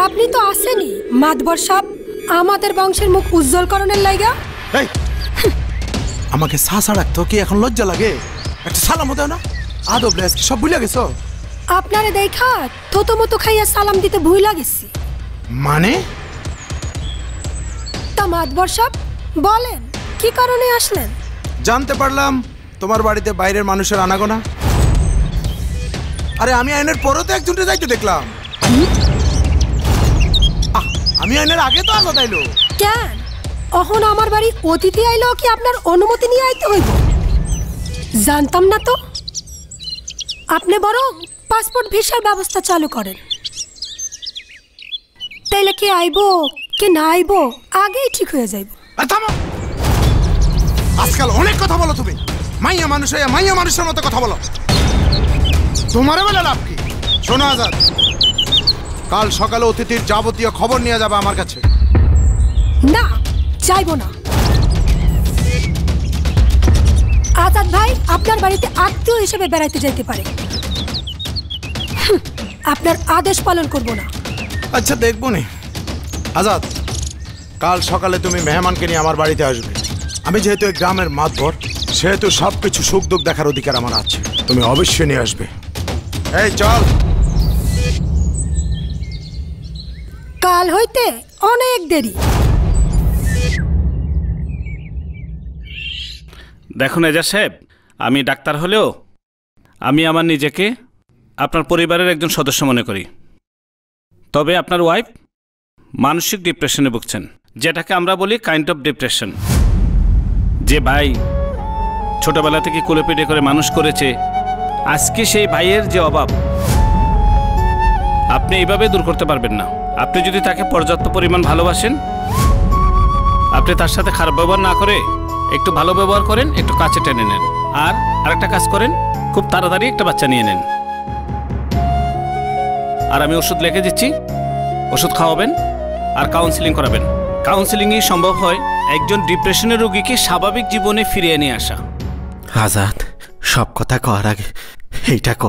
আপনি তো আসেনি মাতবর সাহেব আমাদের বংশের মুখ উজ্জ্বল করণের লাইগা। এই আমাকে সাসা রাখতো কি এখন লজ্জা লাগে? একটা সালামও দাও না, আদব লেস সব ভুলে গেছো? আপনারে দেখা থতো মতো খাইয়া সালাম দিতে ভুইলা গেছি। মানে? তা মাতবর সাহেব বলেন কি কারণে আসলেন? জানতে পারলাম তোমার বাড়িতে বাইরের মানুষের আনাগোনা। আরে আমি আইনের পরও তো একজনকে যাইতে দেখলাম। আমি আইনের আগে তো আগত আইলো কেন? অহন আমার বাড়ি অতিথি আইলো কি আপনার অনুমতি নিয়ে আইতে হইব? জানতাম না তো। আপনি বরং পাসপোর্ট ভিসার ব্যবস্থা চালু করেন, তাইলে কে আইবো কে না আইবো আগেই ঠিক হয়ে যাইব। আজকাল অনেক কথা বলো তুমি, মাইয়া মানুষ হইয়া মাইয়া মানুষের মতো কথা বলো। তোমারে বলে লাভ কি? শোনো আজাদ, কাল সকালে অতিথির যাবতীয় খবর নিয়ে যাবে আমার কাছে। না যাইবো না। আজাদ ভাই আপনার বাড়িতে আত্মীয় হিসেবে বেড়াইতে যাইতে পারে, আপনার আদেশ পালন করব না। আচ্ছা দেখবো নি। আজাদ, কাল সকালে তুমি মেহমানকে নিয়ে আমার বাড়িতে আসবে। আমি যেহেতু এই গ্রামের মাতবর, সেহেতু সবকিছু সুখ দুঃখ দেখার অধিকার আমার আছে। তুমি অবশ্যই নিয়ে আসবে। এই চল। কাল হইতে অনেক দেরি। দেখুন এজাজ সাহেব, আমি ডাক্তার হলেও আমি আমার নিজেকে আপনার পরিবারের একজন সদস্য মনে করি। তবে আপনার ওয়াইফ মানসিক ডিপ্রেশনে ভুগছেন, যেটাকে আমরা বলি কাইন্ড অফ ডিপ্রেশন। যে ভাই ছোটবেলা থেকে কোলে পিঠে করে মানুষ করেছে, আজকে সেই ভাইয়ের যে অভাব আপনি এইভাবে দূর করতে পারবেন না। আপনি যদি তাকে পর্যাপ্ত পরিমাণ ভালোবাসেন, আপনি তার সাথে খারাপ ব্যবহার না করে একটু ভালো ব্যবহার করেন, একটু কাছে টেনে নেন, আর আরেকটা কাজ করেন, খুব তাড়াতাড়ি একটা বাচ্চা নিয়ে নেন। আর আমি ওষুধ লিখে দিচ্ছি, ওষুধ খাওয়াবেন আর কাউন্সিলিং করাবেন। কাউন্সিলিংই সম্ভব হয় একজন ডিপ্রেশনের রোগীকে স্বাভাবিক জীবনে ফিরিয়ে নিয়ে আসা। আজাদ, সব কথা কওয়ার আগে এইটা ক,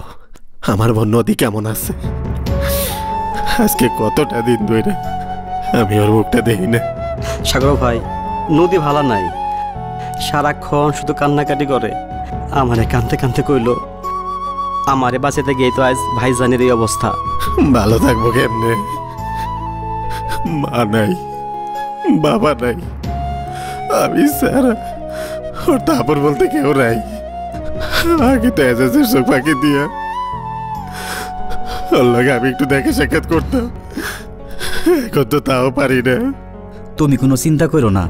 আমার বোন নদী কেমন আছে? আজকে কতটা দিন ধরে আমি ওর মুখটা দেখি না। সাগর ভাই, নদী ভালো নাই, সারাক্ষণ শুধু কান্নাকাটি করে। আমারে কানতে কানতে কইল আমারে বাঁচাতে গিয়ে তো আজ ভাইজানের এই অবস্থা। ভালো থাকবো কেমনে? মা নাই, বাবা নাই, আমি সারা ওর তারপর বলতে কেউ নাই। আগে তো এজাজের চোখ ফাঁকি দিয়া ওর লাগে আমি একটু দেখে সাক্ষাৎ করতাম, এখন তো তাও পারি না। তুমি কোনো চিন্তা করো না,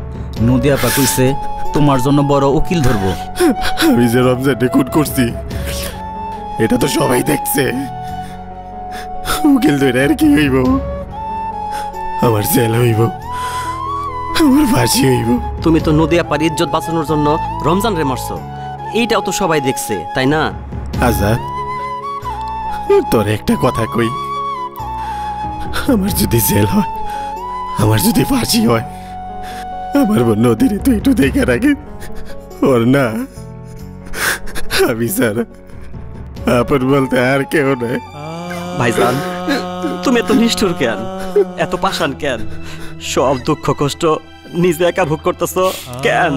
নদী আপা কইছে তোমার জন্য বড় উকিল ধরবো। আমি যে রমজানে খুন করছি এটা তো সবাই দেখছে, উকিল ধরে আর কি হইব? আমার জেল হইব, আমার ফাঁসি হইব। তুমি তো নদী আপার ইজ্জত বাঁচানোর জন্য রমজান রে মারছো, এইটাও তো সবাই দেখছে, তাই না? আজাদ, তোর একটা কথা কই, আমার যদি জেল হয়, আমার যদি ফাঁসি হয়, আমার বোন নদীরে তুই একটু দেখে রাখি। ওর না আমি সারা আপন বলতে আর কেউ নাই। ভাইজান, তুমি এত নিষ্ঠুর কেন, এত পাষাণ কেন? সব দুঃখ কষ্ট নিজে একা ভোগ করতেছ কেন?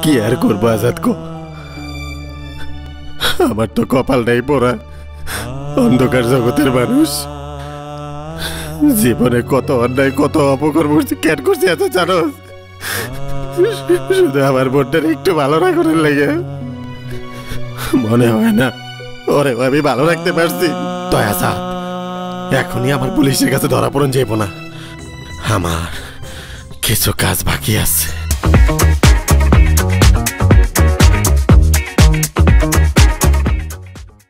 কি আর করবো আজাদ কো, আমার তো কপালটাই পড়া, অন্ধকার জগতের মানুষ। জীবনে কত অন্যায় কত অপকর্ম করছি, কেন করছি এত জানো? শুধু আমার বোনটার একটু ভালো রাখার লেগে। মনে হয় না ওরে আমি ভালো রাখতে পারছি। দয়া সাথ, এখনই আমার পুলিশের কাছে ধরা পড়ন যাইব না, আমার কিছু কাজ বাকি আছে।